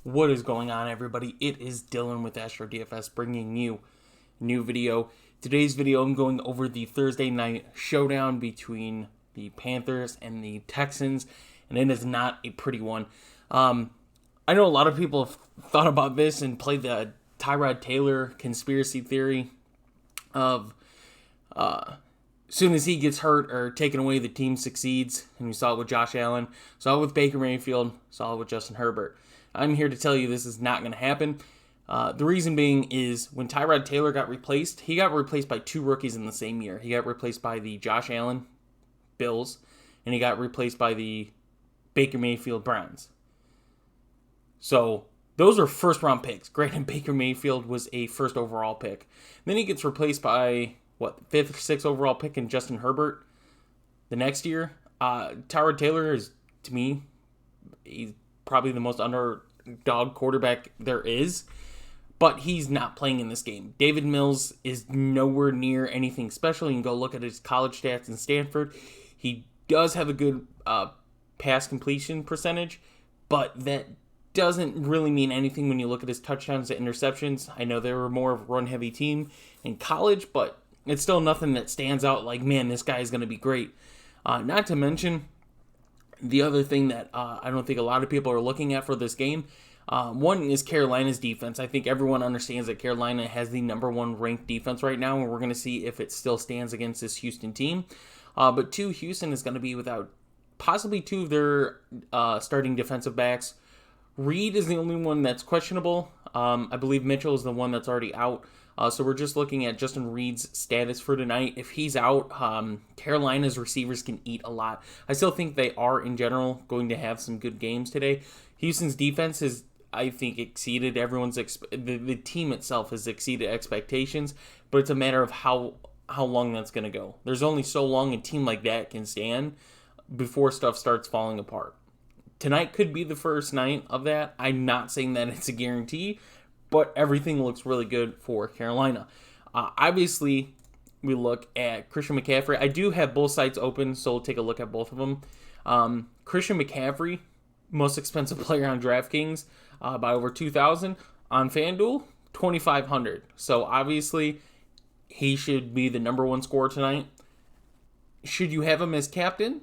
What is going on, everybody? It is Dylan with DFS bringing you a new video. Today's video, I'm going over the Thursday night showdown between the Panthers and the Texans, and it is not a pretty one. I know a lot of people have thought about this and played the Tyrod Taylor conspiracy theory of as soon as he gets hurt or taken away, the team succeeds. And we saw it with Josh Allen, saw it with Baker Mayfield, saw it with Justin Herbert. I'm here to tell you this is not going to happen. The reason being is when Tyrod Taylor got replaced, he got replaced by two rookies in the same year. He got replaced by the Josh Allen Bills, and he got replaced by the Baker Mayfield Browns. So those are first-round picks. Granted, Baker Mayfield was a first overall pick. Then he gets replaced by, fifth or sixth overall pick in Justin Herbert the next year. Tyrod Taylor is, to me, he's probably the most underdog quarterback there is, but he's not playing in this game. David Mills is nowhere near anything special. You can go look at his college stats in Stanford. He does have a good pass completion percentage, but that doesn't really mean anything when you look at his touchdowns to interceptions. I know they were more of a run-heavy team in college, but it's still nothing that stands out like, man, this guy is going to be great. Not to mention the other thing that I don't think a lot of people are looking at for this game. One is Carolina's defense. I think everyone understands that Carolina has the number one ranked defense right now, and we're going to see if it still stands against this Houston team. But two, Houston is going to be without possibly two of their starting defensive backs. Reed is the only one that's questionable. I believe Mitchell is the one that's already out. So we're just looking at Justin Reed's status for tonight. If he's out, Carolina's receivers can eat a lot. I still think they are, in general, going to have some good games today. Houston's defense has, I think, exceeded everyone's... The team itself has exceeded expectations, but it's a matter of how long that's going to go. There's only so long a team like that can stand before stuff starts falling apart. Tonight could be the first night of that. I'm not saying that it's a guarantee, but everything looks really good for Carolina. Obviously, we look at Christian McCaffrey. I do have both sites open, so we'll take a look at both of them. Christian McCaffrey, most expensive player on DraftKings, by over $2,000. On FanDuel, $2,500. So obviously, he should be the number one scorer tonight. Should you have him as captain?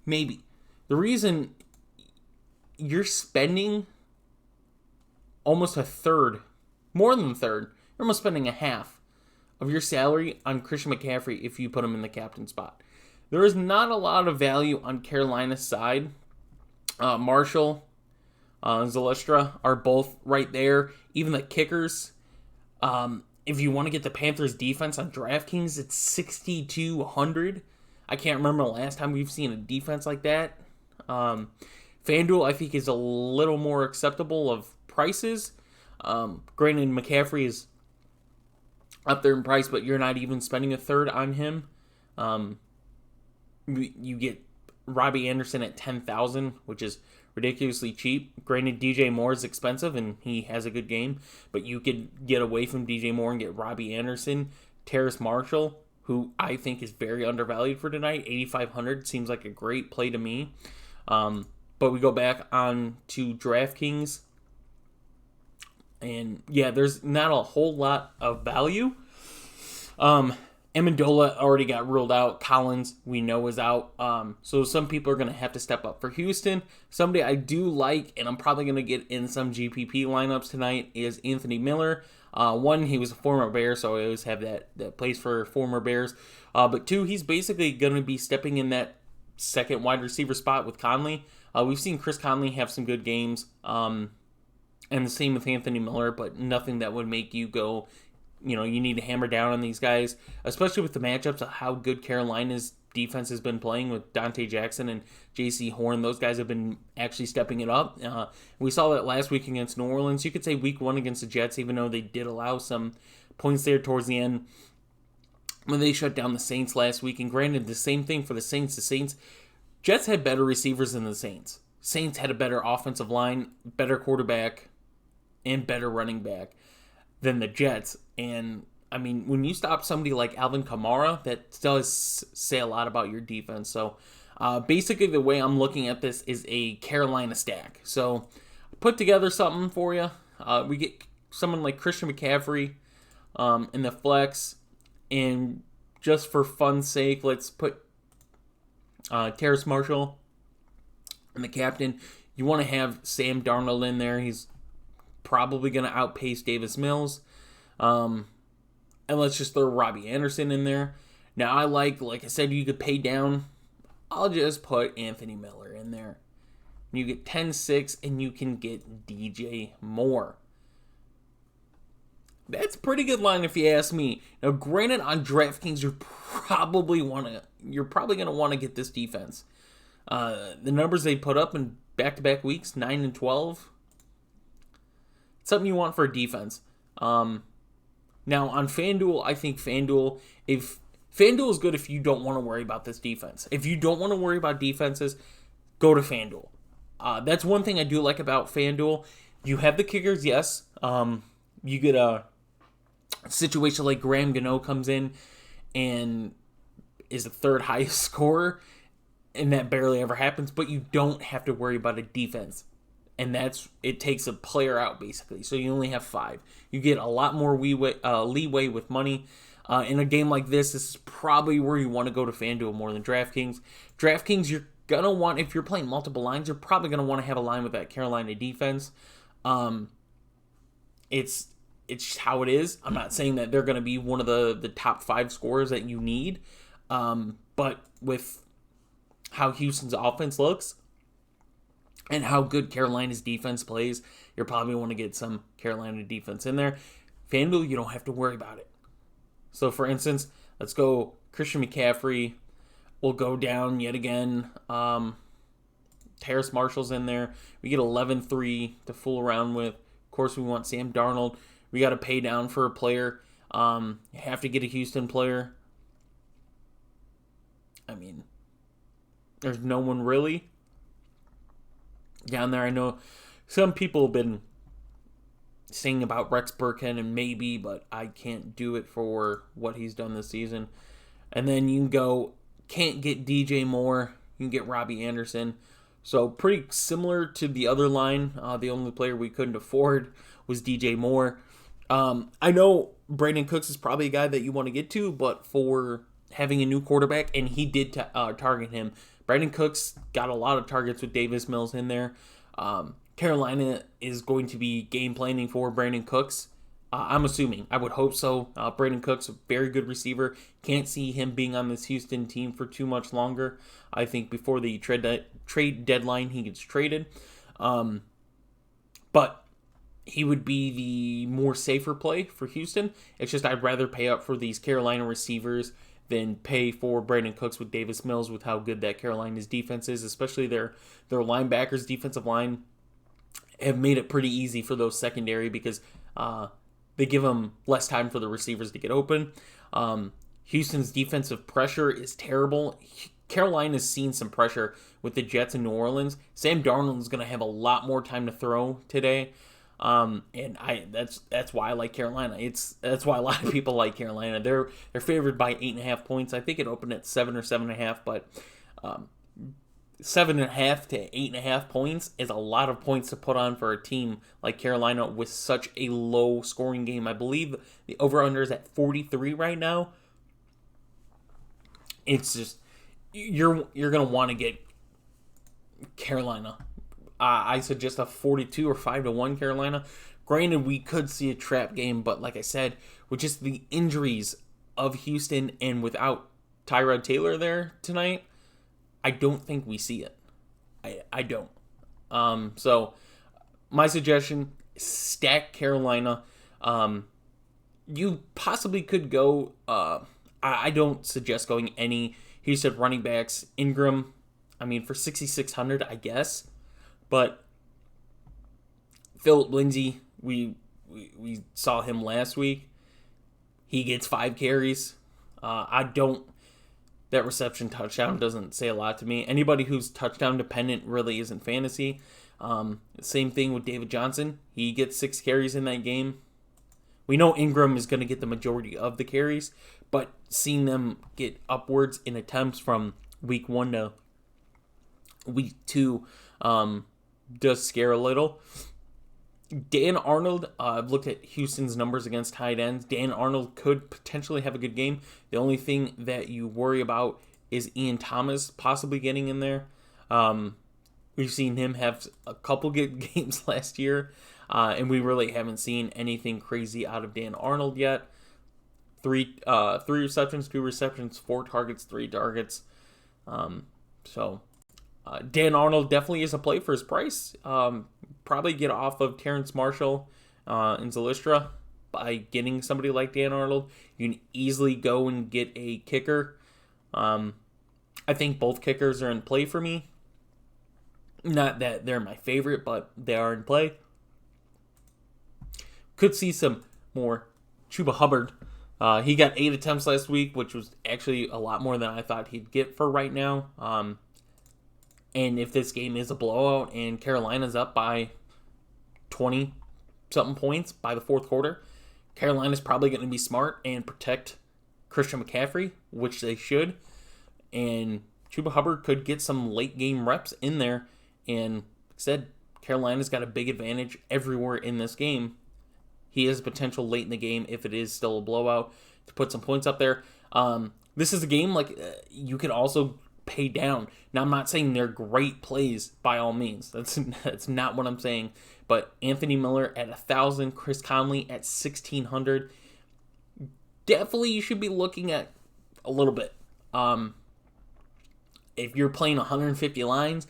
Maybe. The reason you're spending almost a third, more than a third, you're almost spending a half of your salary on Christian McCaffrey if you put him in the captain spot. There is not a lot of value on Carolina's side. Marshall, Zylstra are both right there. Even the kickers. If you want to get the Panthers defense on DraftKings, it's 6,200. I can't remember the last time we've seen a defense like that. FanDuel, I think, is a little more acceptable of prices. Granted, McCaffrey is up there in price, but you're not even spending a third on him. You get Robbie Anderson at $10,000, which is ridiculously cheap. Granted, DJ Moore is expensive, and he has a good game, but you could get away from DJ Moore and get Robbie Anderson. Terrace Marshall, who I think is very undervalued for tonight, $8,500 seems like a great play to me. But we go back on to DraftKings, and yeah, there's not a whole lot of value. Amendola already got ruled out. Collins, we know, is out. So some people are going to have to step up for Houston. Somebody I do like, and I'm probably going to get in some GPP lineups tonight, is Anthony Miller. One, he was a former Bear, so I always have that place for former Bears. But two, he's basically going to be stepping in that second wide receiver spot with Conley. We've seen Chris Conley have some good games, and the same with Anthony Miller, but nothing that would make you go, you need to hammer down on these guys, especially with the matchups of how good Carolina's defense has been playing with Dante Jackson and J.C. Horn. Those guys have been actually stepping it up. We saw that last week against New Orleans. You could say week one against the Jets, even though they did allow some points there towards the end when they shut down the Saints last week. And granted, the same thing for the Saints. The Saints, Jets had better receivers than the Saints. Saints had a better offensive line, better quarterback, and better running back than the Jets. And, I mean, when you stop somebody like Alvin Kamara, that does say a lot about your defense. So, basically, the way I'm looking at this is a Carolina stack. So, put together something for you. We get someone like Christian McCaffrey in the flex, and just for fun's sake, let's put Terrace Marshall and the captain. You want to have Sam Darnold in there. He's probably going to outpace Davis Mills. And let's just throw Robbie Anderson in there. Now, I like I said, you could pay down. I'll just put Anthony Miller in there. You get 10-6, and you can get DJ Moore. That's a pretty good line if you ask me. Now, granted, on DraftKings, you're probably going to want to get this defense. The numbers they put up in back-to-back weeks, 9 and 12. It's something you want for a defense. Now, on FanDuel, I think FanDuel is good if you don't want to worry about this defense. If you don't want to worry about defenses, go to FanDuel. That's one thing I do like about FanDuel. You have the kickers, yes. You get a situation like Graham Gano comes in and is the third highest scorer, and that barely ever happens, but you don't have to worry about a defense. And it takes a player out, basically. So you only have 5. You get a lot more leeway with money. In a game like this is probably where you want to go to FanDuel more than DraftKings. DraftKings, you're going to want, if you're playing multiple lines, you're probably going to want to have a line with that Carolina defense. It's just how it is. I'm not saying that they're going to be one of the top 5 scorers that you need. But with how Houston's offense looks and how good Carolina's defense plays, you're probably want to get some Carolina defense in there. FanDuel, you don't have to worry about it. So, for instance, let's go Christian McCaffrey. We'll go down yet again. Terrace Marshall's in there. We get 11-3 to fool around with. Of course, we want Sam Darnold. We got to pay down for a player. You have to get a Houston player. I mean, there's no one really down there. I know some people have been saying about Rex Burkhead and maybe, but I can't do it for what he's done this season. And then you can go, can't get DJ Moore. You can get Robbie Anderson. So pretty similar to the other line. The only player we couldn't afford was DJ Moore. I know Brandon Cooks is probably a guy that you want to get to, but for having a new quarterback, and he did target him. Brandon Cooks got a lot of targets with Davis Mills in there. Carolina is going to be game planning for Brandon Cooks. I'm assuming. I would hope so. Brandon Cooks, a very good receiver. Can't see him being on this Houston team for too much longer. I think before the trade deadline, he gets traded. But he would be the more safer play for Houston. It's just I'd rather pay up for these Carolina receivers than pay for Brandon Cooks with Davis Mills with how good that Carolina's defense is, especially their linebackers, defensive line, have made it pretty easy for those secondary because they give them less time for the receivers to get open. Houston's defensive pressure is terrible. Carolina's seen some pressure with the Jets in New Orleans. Sam Darnold is going to have a lot more time to throw today. And that's why I like Carolina. That's why a lot of people like Carolina. They're favored by 8.5 points. I think it opened at 7 or 7.5, but 7.5 to 8.5 points is a lot of points to put on for a team like Carolina with such a low scoring game. I believe the over/under is at 43 right now. It's just you're gonna want to get Carolina. I suggest a 42 or 5-1 Carolina. Granted, we could see a trap game, but like I said, with just the injuries of Houston and without Tyrod Taylor there tonight, I don't think we see it. I don't. So my suggestion, stack Carolina. You possibly could go, I don't suggest going any Houston running backs. Ingram, I mean, for 6,600, I guess. But Philip Lindsay, we saw him last week. He gets 5 carries. That reception touchdown doesn't say a lot to me. Anybody who's touchdown dependent really isn't fantasy. Same thing with David Johnson. He gets 6 carries in that game. We know Ingram is going to get the majority of the carries, but seeing them get upwards in attempts from week 1 to week 2, does scare a little. Dan Arnold, I've looked at Houston's numbers against tight ends. Dan Arnold could potentially have a good game. The only thing that you worry about is Ian Thomas possibly getting in there. We've seen him have a couple good games last year, and we really haven't seen anything crazy out of Dan Arnold yet. Three receptions, 2 receptions, 4 targets, 3 targets. Dan Arnold definitely is a play for his price. Probably get off of Terrence Marshall and Zylstra by getting somebody like Dan Arnold. You can easily go and get a kicker. I think both kickers are in play for me. Not that they're my favorite, but they are in play. Could see some more Chuba Hubbard. He got 8 attempts last week, which was actually a lot more than I thought he'd get for right now. And if this game is a blowout and Carolina's up by 20-something points by the fourth quarter, Carolina's probably going to be smart and protect Christian McCaffrey, which they should. And Chuba Hubbard could get some late game reps in there. And like I said, Carolina's got a big advantage everywhere in this game. He has potential late in the game, if it is still a blowout, to put some points up there. This is a game you could also pay down. Now, I'm not saying they're great plays by all means. That's not what I'm saying. But Anthony Miller at 1,000, Chris Conley at 1,600. Definitely you should be looking at a little bit. If you're playing 150 lines,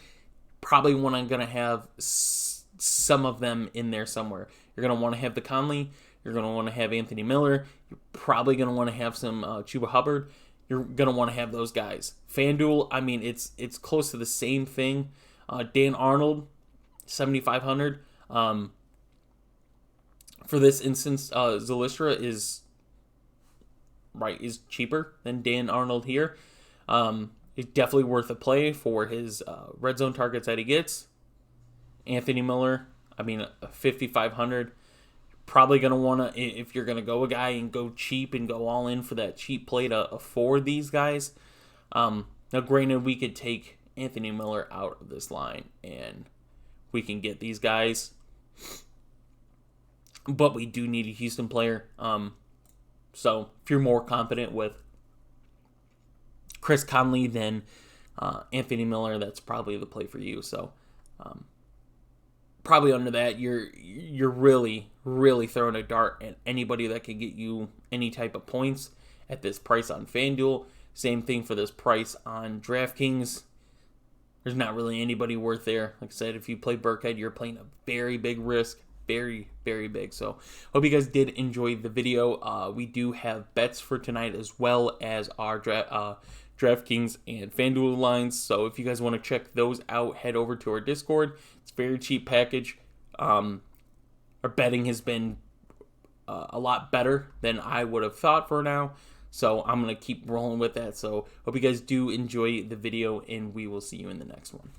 probably going to have some of them in there somewhere. You're going to want to have the Conley. You're going to want to have Anthony Miller. You're probably going to want to have some Chuba Hubbard. You're going to want to have those guys. FanDuel, I mean, it's close to the same thing. Dan Arnold, 7,500. For this instance, Zylstra is cheaper than Dan Arnold here. It's definitely worth a play for his red zone targets that he gets. Anthony Miller, 5,500. Probably going to want to, if you're going to go a guy and go cheap and go all in for that cheap play to afford these guys. Now, granted, we could take Anthony Miller out of this line and we can get these guys. But we do need a Houston player. So if you're more confident with Chris Conley than Anthony Miller, that's probably the play for you. So probably under that, you're really throwing a dart at anybody that can get you any type of points at this price on FanDuel. Same thing for this price on DraftKings. There's not really anybody worth there. Like I said, if you play Burkhead, you're playing a very big risk. Very, very big. So hope you guys did enjoy the video. We do have bets for tonight as well as our DraftKings and FanDuel lines. So if you guys want to check those out, head over to our Discord. It's a very cheap package. Our betting has been a lot better than I would have thought for now. So I'm going to keep rolling with that. So hope you guys do enjoy the video, and we will see you in the next one.